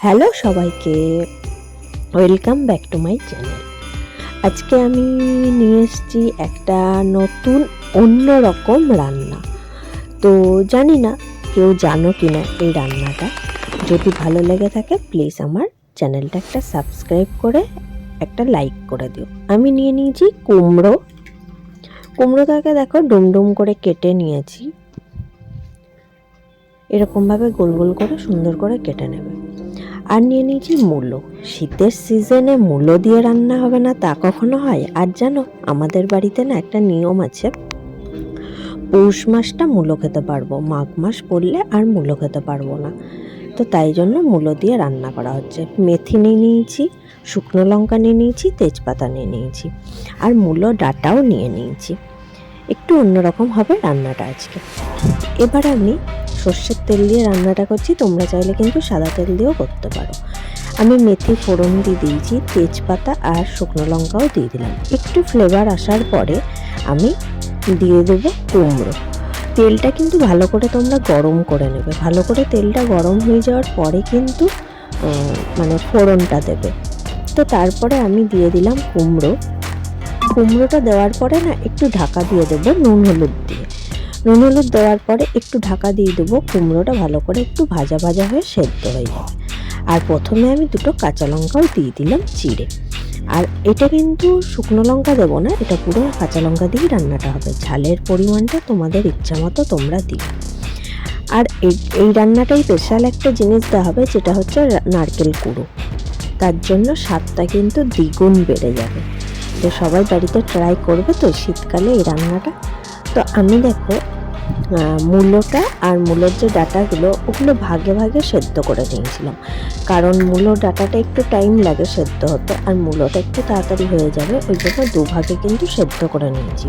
Hello সবাইকে, welcome back to my channel. আজকে আমি নিয়ে এসেছি একটা নতুন অন্যরকম রান্না। তো জানি না কেউ জানো কি না এই রান্নাটা। যদি ভালো লেগে থাকে প্লিজ আমার চ্যানেলটা একটা সাবস্ক্রাইব করে একটা লাইক করে দিও। আমি নিয়ে নিয়েছি কুমড়োটাকে দেখো ডুমডুম করে কেটে নিয়েছি। এরকমভাবে গোল গোল করে সুন্দর করে কেটে নেবে। আর নিয়ে নিয়েছি মূলো। শীতের সিজনে মূলো দিয়ে রান্না হবে না তা কখনো হয়? আর জানো, আমাদের বাড়িতে না একটা নিয়ম আছে, পৌষ মাসটা মূলো খেতে পারবো, মাঘ মাস পড়লে আর মূলো খেতে পারবো না। তো তাই জন্য মূলো দিয়ে রান্না করা হচ্ছে। মেথি নিয়ে নিয়েছি, শুকনো লঙ্কা নিয়ে নিয়েছি, তেজপাতা নিয়ে নিয়েছি, আর মূলো ডাঁটাও নিয়ে নিয়েছি। একটু অন্যরকম হবে রান্নাটা আজকে। এবার আমি সর্ষের তেল দিয়ে রান্নাটা করছি, তোমরা চাইলে কিন্তু সাদা তেল দিয়েও করতে পারো। আমি মেথি ফোড়ন দিয়ে দিয়েছি, তেজপাতা আর শুকনো লঙ্কাও দিয়ে দিলাম। একটু ফ্লেভার আসার পরে আমি দিয়ে দেবো কুমড়ো। তেলটা কিন্তু ভালো করে তোমরা গরম করে নেবে। ভালো করে তেলটা গরম হয়ে যাওয়ার পরে কিন্তু ফোড়নটা দেবে। তো তারপরে আমি দিয়ে দিলাম কুমড়োটা দেওয়ার পরে না একটু ঢাকা দিয়ে দেবো নুন হলুদ দেওয়ার পরে একটু ঢাকা দিয়ে দেবো। কুমড়োটা ভালো করে একটু ভাজা ভাজা হয়ে সেদ্ধ হয়ে যাবে। আর প্রথমে আমি দুটো কাঁচা লঙ্কাও দিয়ে দিলাম চিড়ে। আর এটা কিন্তু শুকনো লঙ্কা দেবো না, এটা পুরো কাঁচা লঙ্কা দিয়েই রান্নাটা হবে। ঝালের পরিমাণটা তোমাদের ইচ্ছা মতো তোমরা দিও। আর এই রান্নাটাই স্পেশাল একটা জিনিস দেওয়া হবে, যেটা হচ্ছে নারকেল কুড়ো। তার জন্য স্বাদটা কিন্তু দ্বিগুণ বেড়ে যাবে। তো সবাই বাড়িতে ট্রাই করবে তো শীতকালে এই রান্নাটা। তো আমি দেখো মূলোটা আর মূলোর যে ডাঁটাগুলো ওগুলো ভাগে ভাগে সেদ্ধ করে নিয়েছিলাম, কারণ মূলো ডাঁটাটা একটু টাইম লাগে সেদ্ধ হতে, আর মূলোটা একটু তাড়াতাড়ি হয়ে যাবে, ওই জন্য দুভাগে কিন্তু সেদ্ধ করে নিয়েছি।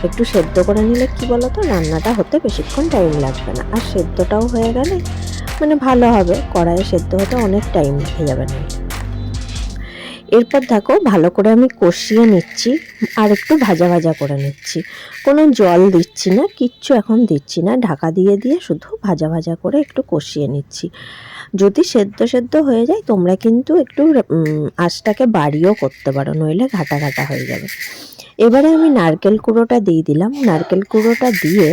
একটু সেদ্ধ করে নিলে কি বলতো, রান্নাটা হতে বেশিক্ষণ টাইম লাগবে না, আর সেদ্ধটাও হয়ে গেলে ভালো হবে। কড়াইয়ে সেদ্ধ হতে অনেক টাইম লেগে যাবে না। এরপর দেখো ভালো করে আমি কষিয়ে নিচ্ছি, আর একটু ভাজা ভাজা করে নিচ্ছি। কোনো জল দিচ্ছি না, কিচ্ছু এখন দিচ্ছি না, ঢাকা দিয়ে শুধু ভাজা ভাজা করে একটু কষিয়ে নিচ্ছি। যদি সেদ্ধ হয়ে যায় তোমরা কিন্তু একটু আঁচটাকে বাড়িয়েও করতে পারো, নইলে ঘাটা ঘাটা হয়ে যাবে। এবারে আমি নারকেল কুড়োটা দিয়ে দিলাম। নারকেল কুড়োটা দিয়ে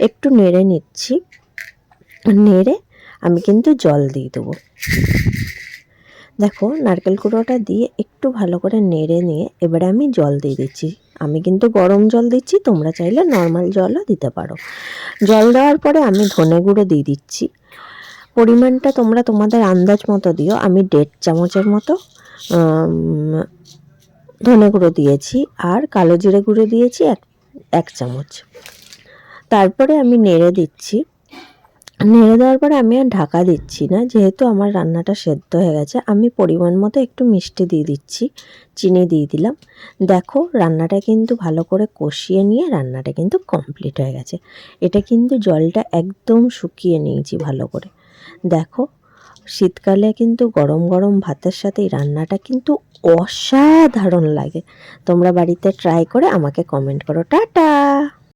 একটু নেড়ে নিচ্ছি। নেড়ে আমি কিন্তু জল দিয়ে দেবো। দেখো নারকেল কুড়োটা দিয়ে একটু ভালো করে নেড়ে নিয়ে এবারে আমি জল দিয়ে দিচ্ছি। আমি কিন্তু গরম জল দিচ্ছি, তোমরা চাইলে নর্মাল জলও দিতে পারো। জল দেওয়ার পরে আমি ধনে গুঁড়ো দিয়ে দিচ্ছি। পরিমাণটা তোমরা তোমাদের আন্দাজ মতো দিও। আমি 1.5 চামচের মতো ধনে গুঁড়ো দিয়েছি, আর কালো জিরে গুঁড়ো দিয়েছি 1 চামচ। তারপরে আমি নেড়ে দিচ্ছি। নেড়ে দেওয়ার পরে আমি আর ঢাকা দিচ্ছি না, যেহেতু আমার রান্নাটা সেদ্ধ হয়ে গেছে। আমি পরিমাণ মতো একটু মিষ্টি দিয়ে দিচ্ছি, চিনি দিয়ে দিলাম। দেখো রান্নাটা কিন্তু ভালো করে কষিয়ে নিয়ে রান্নাটা কিন্তু কমপ্লিট হয়ে গেছে। এটা কিন্তু জলটা একদম শুকিয়ে নিয়েছি ভালো করে। দেখো শীতকালে কিন্তু গরম গরম ভাতের সাথে এই রান্নাটা কিন্তু অসাধারণ লাগে। তোমরা বাড়িতে ট্রাই করে আমাকে কমেন্ট করো। টাটা।